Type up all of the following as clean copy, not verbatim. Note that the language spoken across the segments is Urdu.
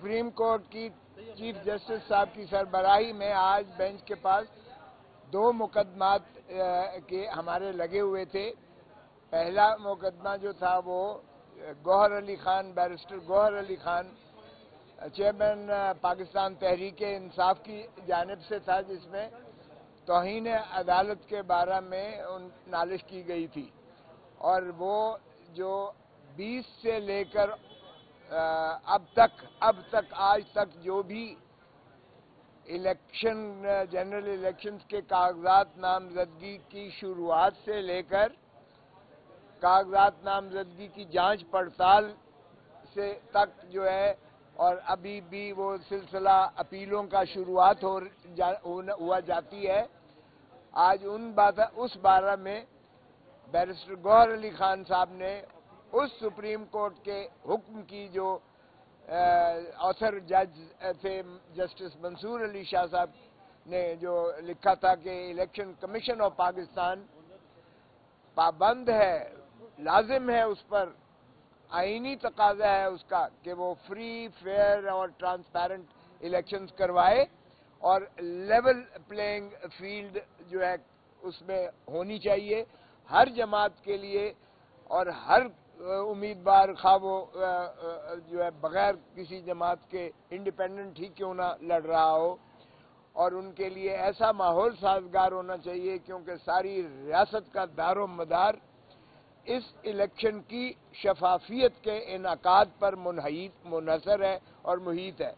سپریم کورٹ کی چیف جسٹس صاحب کی سربراہی میں آج بینچ کے پاس دو مقدمات کے ہمارے لگے ہوئے تھے۔ پہلا مقدمہ جو تھا وہ گوہر علی خان، بیرسٹر گوہر علی خان چیئرمین پاکستان تحریک انصاف کی جانب سے تھا، جس میں توہین عدالت کے بارے میں نالش کی گئی تھی، اور وہ جو 20 سے لے کر اب تک آج تک جو بھی جنرل الیکشنز کے کاغذات نامزدگی کی شروعات سے لے کر کاغذات نامزدگی کی جانچ پڑتال سے تک جو ہے، اور ابھی بھی وہ سلسلہ اپیلوں کا شروعات ہوا جاتی ہے۔ آج اس بارے میں بیرسٹر گوہر علی خان صاحب نے اس سپریم کورٹ کے حکم کی جو آتھر جج تھے جسٹس منصور علی شاہ صاحب نے جو لکھا تھا کہ الیکشن کمیشن آف پاکستان پابند ہے، لازم ہے، اس پر آئینی تقاضا ہے اس کا کہ وہ فری، فیئر اور ٹرانسپیرنٹ الیکشنز کروائے، اور لیول پلینگ فیلڈ جو ہے اس میں ہونی چاہیے ہر جماعت کے لیے، اور ہر امیدوار خواہ وہ جو ہے بغیر کسی جماعت کے انڈیپینڈنٹ ہی کیوں نہ لڑ رہا ہو، اور ان کے لیے ایسا ماحول سازگار ہونا چاہیے، کیونکہ ساری ریاست کا دار و مدار اس الیکشن کی شفافیت کے انعقاد پر منحصر ہے اور محیط ہے۔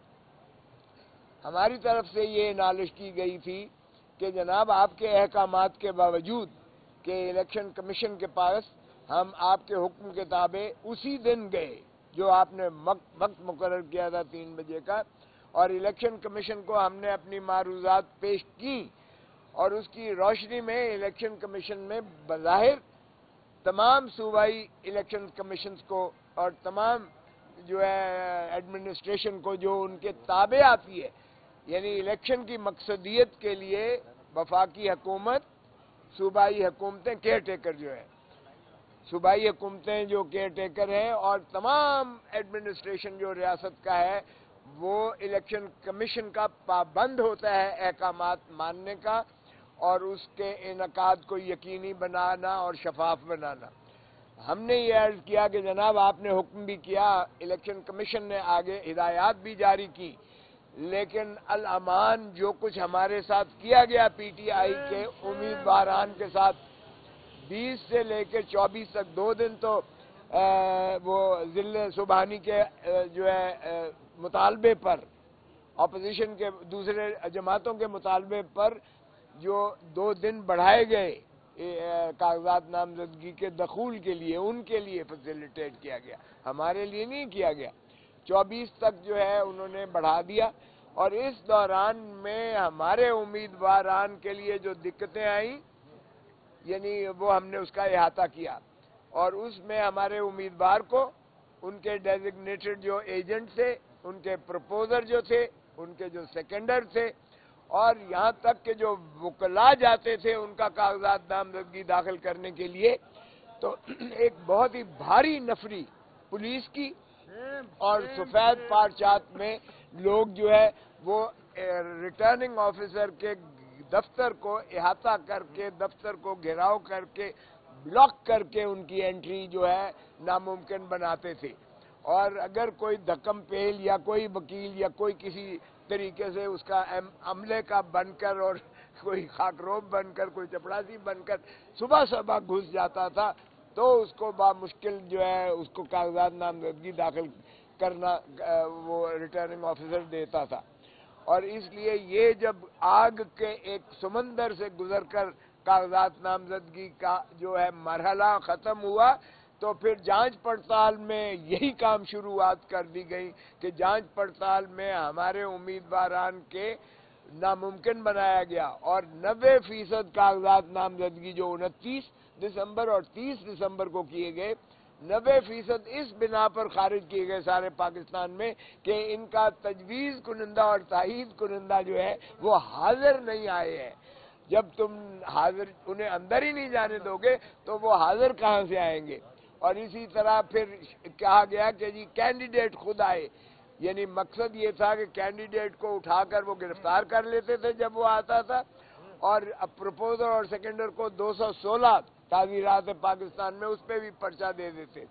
ہماری طرف سے یہ نالش کی گئی تھی کہ جناب آپ کے احکامات کے باوجود کہ الیکشن کمیشن کے پاس ہم آپ کے حکم کے تابع اسی دن گئے جو آپ نے وقت مقرر کیا تھا 3 بجے کا، اور الیکشن کمیشن کو ہم نے اپنی معروضات پیش کی، اور اس کی روشنی میں الیکشن کمیشن میں بظاہر تمام صوبائی الیکشن کمیشنز کو اور تمام جو ہے ایڈمنسٹریشن کو جو ان کے تابع آتی ہے، یعنی الیکشن کی مقصدیت کے لیے وفاقی حکومت، صوبائی حکومتیں، کیئر ٹیکر جو ہے، صوبائی حکومتیں جو کیئر ٹیکر ہیں، اور تمام ایڈمنسٹریشن جو ریاست کا ہے، وہ الیکشن کمیشن کا پابند ہوتا ہے احکامات ماننے کا اور اس کے انعقاد کو یقینی بنانا اور شفاف بنانا۔ ہم نے یہ عرض کیا کہ جناب آپ نے حکم بھی کیا، الیکشن کمیشن نے آگے ہدایات بھی جاری کی، لیکن الامان جو کچھ ہمارے ساتھ کیا گیا پی ٹی آئی کے امیدواران کے ساتھ 20 سے لے کے 24 تک 2 دن تو وہ ضلع سبحانی کے جو ہے مطالبے پر، اپوزیشن کے دوسرے جماعتوں کے مطالبے پر جو 2 دن بڑھائے گئے کاغذات نامزدگی کے دخول کے لیے، ان کے لیے فیسیلیٹیٹ کیا گیا، ہمارے لیے نہیں کیا گیا۔ 24 تک جو ہے انہوں نے بڑھا دیا، اور اس دوران میں ہمارے امیدواران کے لیے جو دقتیں آئیں، یعنی وہ ہم نے اس کا احاطہ کیا، اور اس میں ہمارے امیدوار کو ان کے ڈیزگنیٹڈ جو ایجنٹ تھے، ان کے پروپوزر جو تھے، ان کے جو سیکنڈر تھے، اور یہاں تک کہ جو وکلا جاتے تھے ان کا کاغذات نامزدگی داخل کرنے کے لیے، تو ایک بہت ہی بھاری نفری پولیس کی اور سفید پارچات میں لوگ جو ہے وہ ریٹرننگ آفیسر کے دفتر کو احاطہ کر کے، دفتر کو گھیراؤ کر کے، بلاک کر کے ان کی انٹری جو ہے ناممکن بناتے تھے، اور اگر کوئی دھکم پیل یا کوئی وکیل یا کوئی کسی طریقے سے اس کا عملے کا بن کر اور کوئی خاکروب بن کر، کوئی چپڑاسی بن کر صبح گھس جاتا تھا، تو اس کو بامشکل جو ہے اس کو کاغذات نامزدگی داخل کرنا وہ ریٹرننگ آفیسر دیتا تھا۔ اور اس لیے یہ جب آگ کے ایک سمندر سے گزر کر کاغذات نامزدگی کا جو ہے مرحلہ ختم ہوا، تو پھر جانچ پڑتال میں یہی کام شروعات کر دی گئی کہ جانچ پڑتال میں ہمارے امیدواران کے ناممکن بنایا گیا، اور 90% کاغذات نامزدگی جو 29 دسمبر اور 30 دسمبر کو کیے گئے، 90% اس بنا پر خارج کیے گئے سارے پاکستان میں کہ ان کا تجویز کنندہ اور تائید کنندہ جو ہے وہ حاضر نہیں آئے ہیں۔ جب تم حاضر انہیں اندر ہی نہیں جانے دو گے تو وہ حاضر کہاں سے آئیں گے؟ اور اسی طرح پھر کہا گیا کہ جی کینڈیڈیٹ خود آئے، یعنی مقصد یہ تھا کہ کینڈیڈیٹ کو اٹھا کر وہ گرفتار کر لیتے تھے جب وہ آتا تھا، اور پروپوزر اور سیکنڈر کو 216 تعزیرات پاکستان میں اس پہ بھی پرچہ دے دیتے،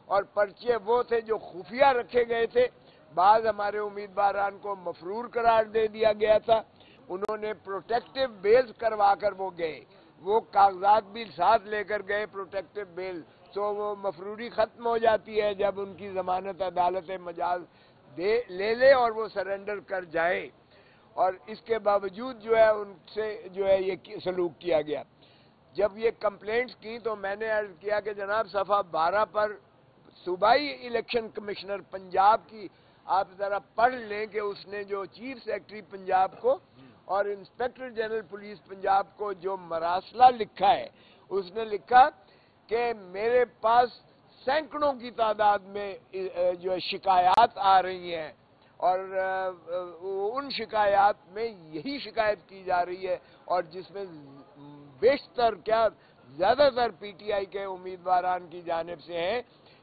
اور پرچے وہ تھے جو خفیہ رکھے گئے تھے۔ بعض ہمارے امیدواران کو مفرور قرار دے دیا گیا تھا، انہوں نے پروٹیکٹیو بیل کروا کر وہ گئے، وہ کاغذات بھی ساتھ لے کر گئے پروٹیکٹیو بیل، تو وہ مفروری ختم ہو جاتی ہے جب ان کی ضمانت عدالت مجاز لے لے اور وہ سرنڈر کر جائے، اور اس کے باوجود جو ہے ان سے جو ہے یہ سلوک کیا گیا۔ جب یہ کمپلینٹس کی تو میں نے عرض کیا کہ جناب صفحہ 12 پر صوبائی الیکشن کمشنر پنجاب کی آپ ذرا پڑھ لیں کہ اس نے جو چیف سیکرٹری پنجاب کو اور انسپیکٹر جنرل پولیس پنجاب کو جو مراسلہ لکھا ہے، اس نے لکھا کہ میرے پاس سینکڑوں کی تعداد میں جو شکایات آ رہی ہیں، اور ان شکایات میں یہی شکایت کی جا رہی ہے، اور جس میں بیشتر کیا زیادہ تر پی ٹی آئی کے امیدواران کی جانب سے ہیں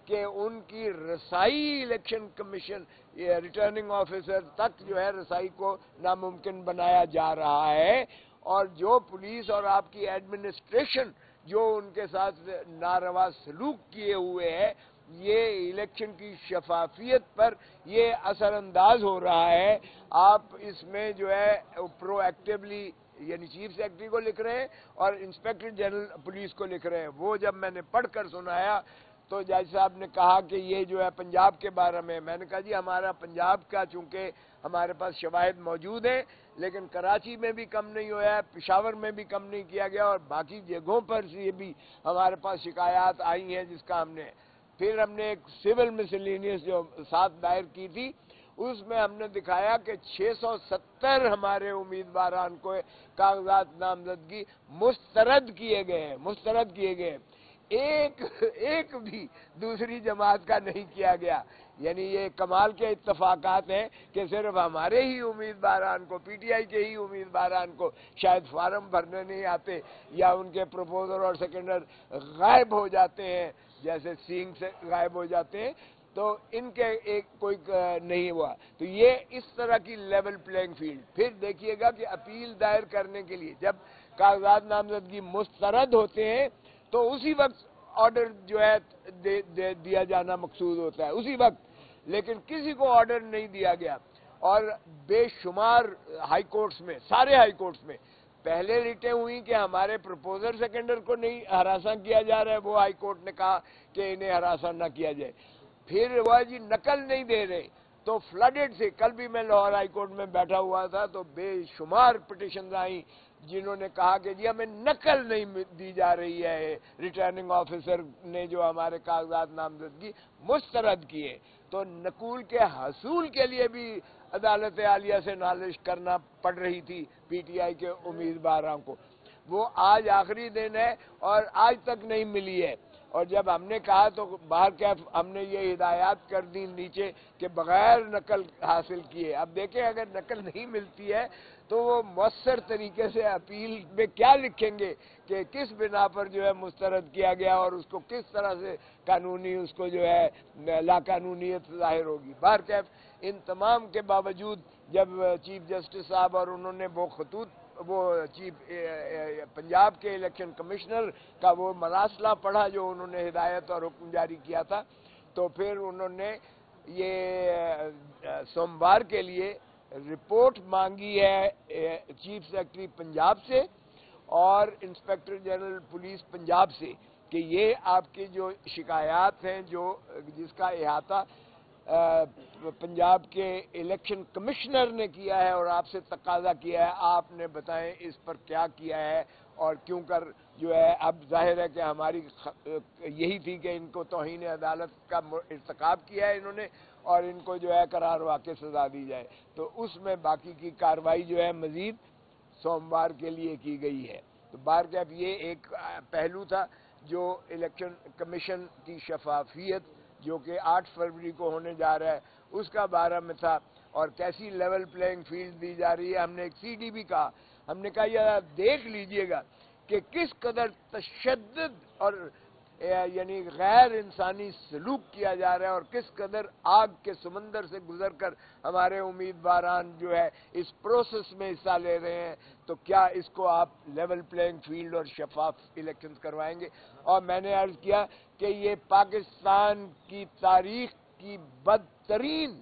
کہ ان کی رسائی الیکشن کمیشن ریٹرننگ آفیسر تک جو ہے رسائی کو ناممکن بنایا جا رہا ہے، اور جو پولیس اور آپ کی ایڈمنسٹریشن جو ان کے ساتھ ناروا سلوک کیے ہوئے ہے، یہ الیکشن کی شفافیت پر یہ اثر انداز ہو رہا ہے۔ آپ اس میں جو ہے پرو ایکٹیولی یعنی چیف سیکرٹری کو لکھ رہے ہیں اور انسپیکٹر جنرل پولیس کو لکھ رہے ہیں۔ وہ جب میں نے پڑھ کر سنایا تو جج صاحب نے کہا کہ یہ جو ہے پنجاب کے بارے میں نے کہا جی ہمارا پنجاب کا چونکہ ہمارے پاس شواہد موجود ہیں، لیکن کراچی میں بھی کم نہیں ہوا ہے، پشاور میں بھی کم نہیں کیا گیا، اور باقی جگہوں پر سے بھی ہمارے پاس شکایات آئی ہیں جس کا پھر ہم نے ایک سول مسلینئس جو ساتھ دائر کی تھی، اس میں ہم نے دکھایا کہ 670 ہمارے امیدواران کو کاغذات نامزدگی مسترد کیے گئے، ایک بھی دوسری جماعت کا نہیں کیا گیا۔ یعنی یہ کمال کے اتفاقات ہیں کہ صرف ہمارے ہی امیدواران کو، پی ٹی آئی کے ہی امیدواران کو شاید فارم بھرنے نہیں آتے، یا ان کے پروپوزر اور سیکنڈر غائب ہو جاتے ہیں، جیسے سینگ سے غائب ہو جاتے ہیں، تو ان کے ایک کوئی نہیں ہوا۔ تو یہ اس طرح کی لیول پلینگ فیلڈ۔ پھر دیکھیے گا کہ اپیل دائر کرنے کے لیے جب کاغذات نامزدگی مسترد ہوتے ہیں تو اسی وقت آرڈر جو ہے دیا جانا مقصود ہوتا ہے، اسی وقت، لیکن کسی کو آرڈر نہیں دیا گیا، اور بے شمار ہائی کورٹس میں، سارے ہائی کورٹس میں پہلے ریٹیں ہوئی کہ ہمارے پروپوزر سیکنڈر کو نہیں ہراساں کیا جا رہا ہے، وہ ہائی کورٹ نے کہا کہ انہیں ہراساں نہ کیا جائے۔ پھر وہ جی نقل نہیں دے رہے، تو فلڈڈ سے، کل بھی میں لاہور ہائی کورٹ میں بیٹھا ہوا تھا تو بے شمار پٹیشنز آئیں جنہوں نے کہا کہ جی ہمیں نقل نہیں دی جا رہی ہے، ریٹرننگ آفیسر نے جو ہمارے کاغذات نامزدگی مسترد کیے۔ تو نقول کے حصول کے لیے بھی عدالت عالیہ سے نالش کرنا پڑ رہی تھی پی ٹی آئی کے امیدواروں کو، وہ آج آخری دن ہے اور آج تک نہیں ملی ہے۔ اور جب ہم نے کہا تو باہر کیف ہم نے یہ ہدایات کر دی نیچے کہ بغیر نقل حاصل کیے، اب دیکھیں اگر نقل نہیں ملتی ہے تو وہ مؤثر طریقے سے اپیل میں کیا لکھیں گے کہ کس بنا پر جو ہے مسترد کیا گیا، اور اس کو کس طرح سے قانونی اس کو جو ہے لا قانونیت ظاہر ہوگی۔ باہر کیف ان تمام کے باوجود جب چیف جسٹس صاحب اور انہوں نے وہ خطوط، وہ چیف پنجاب کے الیکشن کمشنر کا وہ مراسلہ پڑھا جو انہوں نے ہدایت اور حکم جاری کیا تھا، تو پھر انہوں نے یہ سوموار کے لیے رپورٹ مانگی ہے چیف سیکرٹری پنجاب سے اور انسپیکٹر جنرل پولیس پنجاب سے کہ یہ آپ کی جو شکایات ہیں جس کا احاطہ پنجاب کے الیکشن کمشنر نے کیا ہے اور آپ سے تقاضا کیا ہے، آپ نے بتائیں اس پر کیا کیا ہے اور کیوں کر جو ہے۔ اب ظاہر ہے کہ ہماری یہی تھی کہ ان کو توہین عدالت کا ارتکاب کیا ہے انہوں نے، اور ان کو جو ہے قرار واقع سزا دی جائے، تو اس میں باقی کی کارروائی جو ہے مزید سوموار کے لیے کی گئی ہے۔ تو بار کیف یہ ایک پہلو تھا جو الیکشن کمیشن کی شفافیت جو کہ 8 فروری کو ہونے جا رہا ہے اس کا بارے میں تھا، اور کیسی لیول پلینگ فیلڈ دی جا رہی ہے۔ ہم نے ایک سی ڈی بھی کہا، ہم نے کہا یہ دیکھ لیجئے گا کہ کس قدر تشدد اور یعنی غیر انسانی سلوک کیا جا رہا ہے، اور کس قدر آگ کے سمندر سے گزر کر ہمارے امیدواران جو ہے اس پروسیس میں حصہ لے رہے ہیں، تو کیا اس کو آپ لیول پلینگ فیلڈ اور شفاف الیکشن کروائیں گے؟ اور میں نے عرض کیا کہ یہ پاکستان کی تاریخ کی بدترین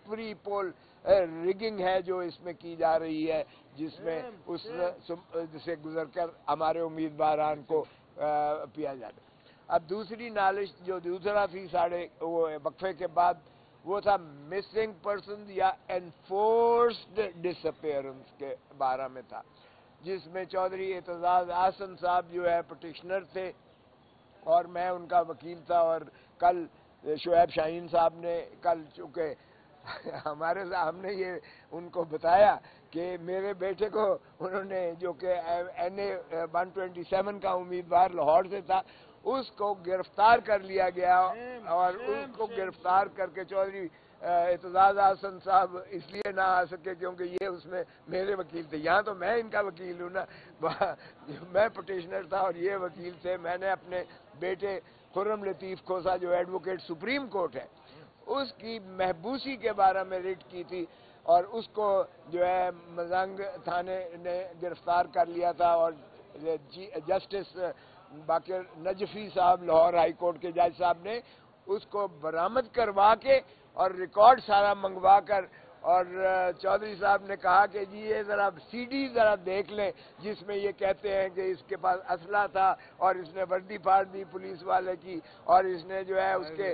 پری پول ریگنگ ہے جو اس میں کی جا رہی ہے، جس میں اس سے گزر کر ہمارے امیدواران کو پیا جاتا ہے۔ اب دوسری نالش جو دوسرا تھی ساڑھے وہ وقفے کے بعد، وہ تھا مسنگ پرسنز یا انفورسڈ ڈس اپیئرنس کے بارے میں تھا، جس میں چودھری اعتزاز احسن صاحب جو ہے پٹیشنر تھے اور میں ان کا وکیل تھا، اور کل شعیب شاہین صاحب نے کل چونکہ ہم نے یہ ان کو بتایا کہ میرے بیٹے کو انہوں نے جو کہ این اے 127 کا امیدوار لاہور سے تھا، اس کو گرفتار کر لیا گیا، اور اس کو گرفتار کر کے چودھری اعتزاز احسن صاحب اس لیے نہ آ سکے کیونکہ یہ اس میں میرے وکیل تھے۔ یہاں تو میں ان کا وکیل ہوں نا، میں پٹیشنر تھا اور یہ وکیل تھے۔ میں نے اپنے بیٹے خرم لطیف کھوسا جو ایڈوکیٹ سپریم کورٹ ہے، اس کی محبوسی کے بارے میں ریٹ کی تھی، اور اس کو جو ہے مزنگ تھانے نے گرفتار کر لیا تھا، اور جسٹس باقر نجفی صاحب لاہور ہائی کورٹ کے جج صاحب نے اس کو برآمد کروا کے اور ریکارڈ سارا منگوا کر، اور چودھری صاحب نے کہا کہ جی یہ ذرا سی ڈی ذرا دیکھ لیں جس میں یہ کہتے ہیں کہ اس کے پاس اسلحہ تھا اور اس نے وردی پھاڑ دی پولیس والے کی، اور اس نے جو ہے اس کے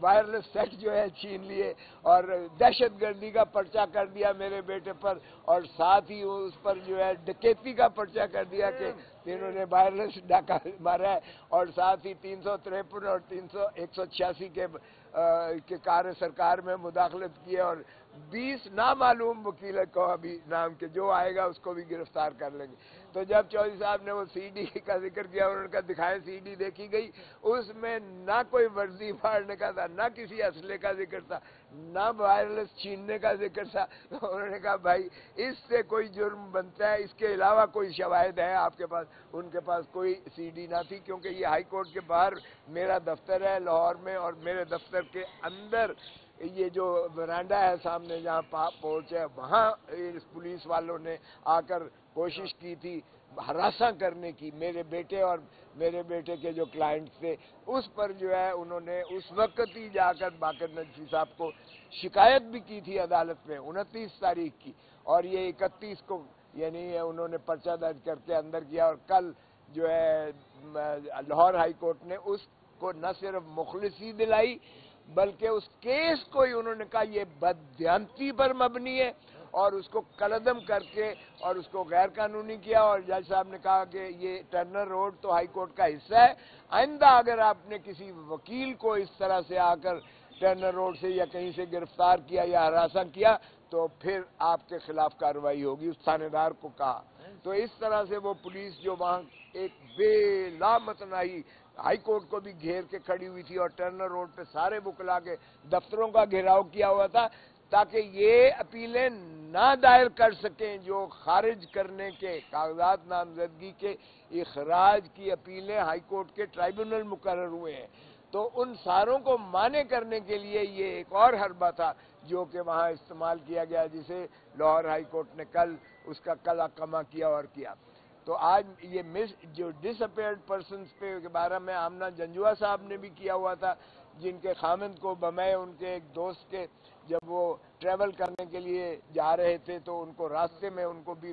وائرلیس سیٹ جو ہے چھین لیے، اور دہشت گردی کا پرچہ کر دیا میرے بیٹے پر، اور ساتھ ہی اس پر جو ہے ڈکیتی کا پرچہ کر دیا کہ انہوں نے وائرلیس ڈاکہ مارا ہے، اور ساتھ ہی 353 اور 186 کے کار سرکار میں مداخلت کی ہے، اور 20 نامعلوم وکیل کو ابھی نام کے جو آئے گا اس کو بھی گرفتار کر لیں گے۔ تو جب چودھری صاحب نے وہ سی ڈی کا ذکر کیا، انہوں نے کہا دکھائیں سی ڈی، دیکھی گئی، اس میں نہ کوئی ورزی پھاڑنے کا تھا، نہ کسی اسلحے کا ذکر تھا، نہ وائرلیس چھیننے کا ذکر تھا۔ انہوں نے کہا بھائی اس سے کوئی جرم بنتا ہے، اس کے علاوہ کوئی شواہد ہے آپ کے پاس؟ ان کے پاس کوئی سی ڈی نہ تھی، کیونکہ یہ ہائی کورٹ کے باہر میرا دفتر ہے لاہور میں، اور میرے دفتر کے اندر یہ جو برانڈا ہے سامنے جہاں پہنچ ہے، وہاں اس پولیس والوں نے آ کر کوشش کی تھی ہراساں کرنے کی میرے بیٹے اور میرے بیٹے کے جو کلائنٹ تھے، اس پر جو ہے انہوں نے اس وقت ہی جا کر باقر نجفی صاحب کو شکایت بھی کی تھی عدالت میں 29 تاریخ کی، اور یہ 31 کو یعنی انہوں نے پرچہ درج کر کے اندر کیا، اور کل جو ہے لاہور ہائی کورٹ نے اس کو نہ صرف مخلصی دلائی بلکہ اس کیس کو ہی انہوں نے کہا یہ بددیانتی پر مبنی ہے، اور اس کو کالعدم کر کے اور اس کو غیر قانونی کیا، اور جج صاحب نے کہا کہ یہ ٹرنر روڈ تو ہائی کورٹ کا حصہ ہے، آئندہ اگر آپ نے کسی وکیل کو اس طرح سے آ کر ٹرنر روڈ سے یا کہیں سے گرفتار کیا یا ہراساں کیا تو پھر آپ کے خلاف کارروائی ہوگی، اس تھانے دار کو کہا۔ تو اس طرح سے وہ پولیس جو وہاں ایک بے لامتناہی ہائی کورٹ کو بھی گھیر کے کھڑی ہوئی تھی، اور ٹرنر روڈ پہ سارے وکلا کے دفتروں کا گھیراؤ کیا ہوا تھا تاکہ یہ اپیلیں نہ دائر کر سکیں جو خارج کرنے کے کاغذات نامزدگی کے اخراج کی اپیلیں ہائی کورٹ کے ٹرائبیونل مقرر ہوئے ہیں۔ تو ان ساروں کو مانع کرنے کے لیے یہ ایک اور حربہ تھا جو کہ وہاں استعمال کیا گیا، جسے لاہور ہائی کورٹ نے کل اس کا کل اقامہ کیا اور کیا۔ تو آج یہ جو ڈس اپیئرڈ پرسنز کے بارے میں آمنہ جنجوا صاحب نے بھی کیا ہوا تھا، جن کے خامند کو بمائے ان کے ایک دوست کے جب وہ ٹریول کرنے کے لیے جا رہے تھے تو ان کو راستے میں ان کو بھی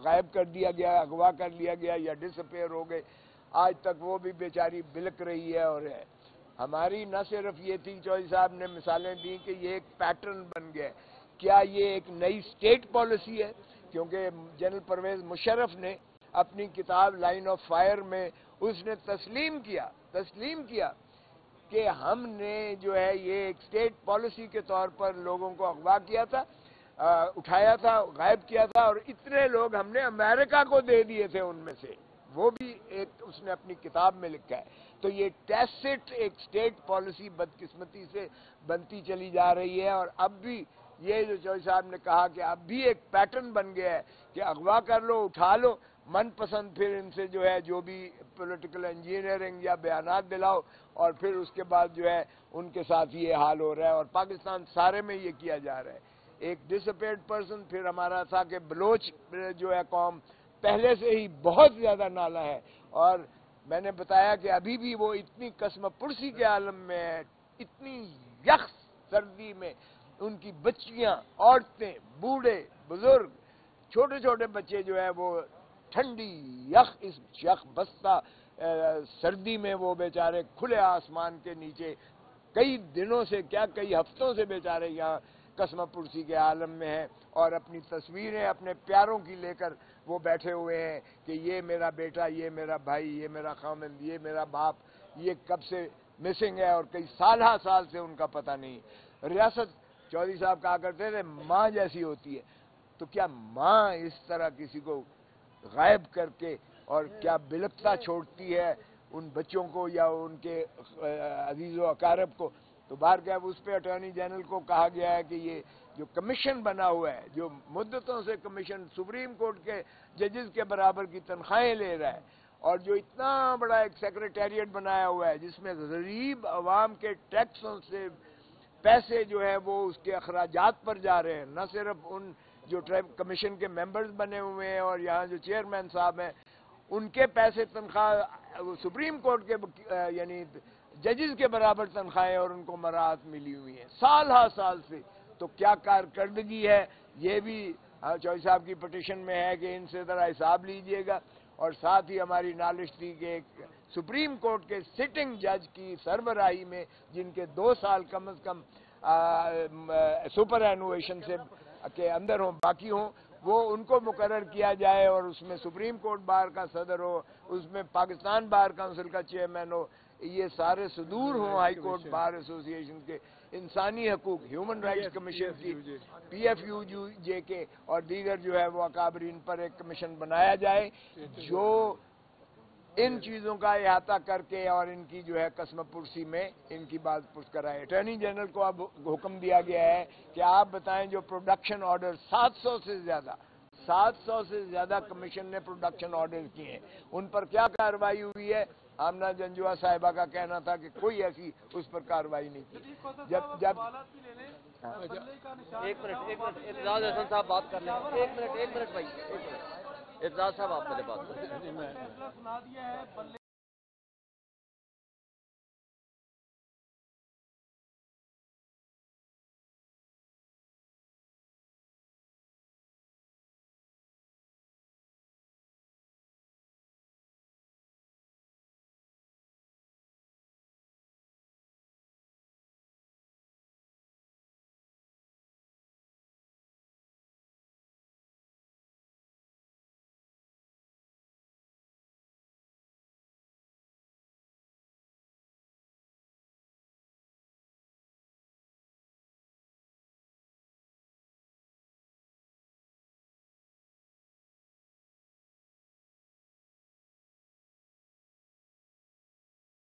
غائب کر دیا گیا، اغوا کر لیا گیا یا ڈس اپیئر ہو گئے، آج تک وہ بھی بیچاری بلک رہی ہے۔ اور ہماری نہ صرف یہ تھی، چودھری صاحب نے مثالیں دی کہ یہ ایک پیٹرن بن گیا، کیا یہ ایک نئی اسٹیٹ پالیسی ہے؟ کیونکہ جنرل پرویز مشرف نے اپنی کتاب لائن آف فائر میں اس نے تسلیم کیا کہ ہم نے جو ہے یہ ایک اسٹیٹ پالیسی کے طور پر لوگوں کو اغوا کیا تھا، اٹھایا تھا، غائب کیا تھا، اور اتنے لوگ ہم نے امریکہ کو دے دیے تھے ان میں سے، وہ بھی ایک اس نے اپنی کتاب میں لکھا ہے۔ تو یہ ٹیسٹ ایک اسٹیٹ پالیسی بدقسمتی سے بنتی چلی جا رہی ہے، اور اب بھی یہ جو چودھری صاحب نے کہا کہ اب بھی ایک پیٹرن بن گیا ہے کہ اغوا کر لو، اٹھا لو، من پسند پھر ان سے جو ہے جو بھی پولیٹیکل انجینئرنگ یا بیانات دلاؤ، اور پھر اس کے بعد جو ہے ان کے ساتھ یہ حال ہو رہا ہے، اور پاکستان سارے میں یہ کیا جا رہا ہے۔ ایک ڈس اپیئرڈ پرسن، پھر ہمارا تھا کہ بلوچ جو ہے قوم پہلے سے ہی بہت زیادہ نالا ہے، اور میں نے بتایا کہ ابھی بھی وہ اتنی قسم پرسی کے عالم میں ہے، اتنی یخ سردی میں ان کی بچیاں، عورتیں، بوڑھے، بزرگ، چھوٹے چھوٹے بچے جو ہے وہ ٹھنڈی اس یخ بستہ سردی میں وہ بیچارے کھلے آسمان کے نیچے کئی دنوں سے، کیا کئی ہفتوں سے بیچارے یہاں قسم پرسی کے عالم میں ہیں، اور اپنی تصویریں اپنے پیاروں کی لے کر وہ بیٹھے ہوئے ہیں کہ یہ میرا بیٹا، یہ میرا بھائی، یہ میرا خامند، یہ میرا باپ، یہ کب سے مسنگ ہے، اور کئی سال سے ان کا پتہ نہیں۔ ریاست چودھری صاحب کہا کرتے تھے ماں جیسی ہوتی ہے، تو کیا ماں اس طرح کسی کو غائب کر کے اور کیا بلکتا چھوڑتی ہے ان بچوں کو یا ان کے عزیز و اقارب کو؟ تو باہر کیا اس پہ اٹارنی جنرل کو کہا گیا ہے کہ یہ جو کمیشن بنا ہوا ہے، جو مدتوں سے کمیشن سپریم کورٹ کے ججز کے برابر کی تنخواہیں لے رہا ہے، اور جو اتنا بڑا ایک سیکریٹریٹ بنایا ہوا ہے جس میں غریب عوام کے ٹیکسوں سے پیسے جو ہے وہ اس کے اخراجات پر جا رہے ہیں، نہ صرف ان جو کمیشن کے ممبرز بنے ہوئے ہیں اور یہاں جو چیئرمین صاحب ہیں ان کے پیسے تنخواہ سپریم کورٹ کے یعنی ججز کے برابر تنخواہیں اور ان کو مراعات ملی ہوئی ہیں سال سے۔ تو کیا کارکردگی ہے، یہ بھی چودھری صاحب کی پٹیشن میں ہے کہ ان سے ذرا حساب لیجئے گا، اور ساتھ ہی ہماری نالش تھی کہ ایک سپریم کورٹ کے سٹنگ جج کی سربراہی میں جن کے 2 سال کم از کم سپر اینویشن سے کے اندر ہوں، باقی ہوں، وہ ان کو مقرر کیا جائے، اور اس میں سپریم کورٹ بار کا صدر ہو، اس میں پاکستان بار کونسل کا چیئرمین ہو، یہ سارے صدور ہوں ہائی کورٹ بار ایسوسی ایشن کے، انسانی حقوق ہیومن رائٹس کمیشن کی، پی ایف یو جے کے اور دیگر جو ہے وہ اکابرین پر ایک کمیشن بنایا جائے جو ان چیزوں کا احاطہ کر کے اور ان کی جو ہے قسم پرسی میں ان کی بات پرس کرائے۔ اٹارنی جنرل کو اب حکم دیا گیا ہے کہ آپ بتائیں جو پروڈکشن آرڈر 700 سے زیادہ کمیشن نے پروڈکشن آرڈر کیے ہیں، ان پر کیا کارروائی ہوئی ہے؟ آمنہ جنجوعہ صاحبہ کا کہنا تھا کہ کوئی ایسی اس پر کارروائی نہیں کی۔ جب ایک منٹ اعتزاز احسن صاحب بات کر لیں، ایک منٹ بھائی، اعتزاز صاحب آپ پہلے بات کریں۔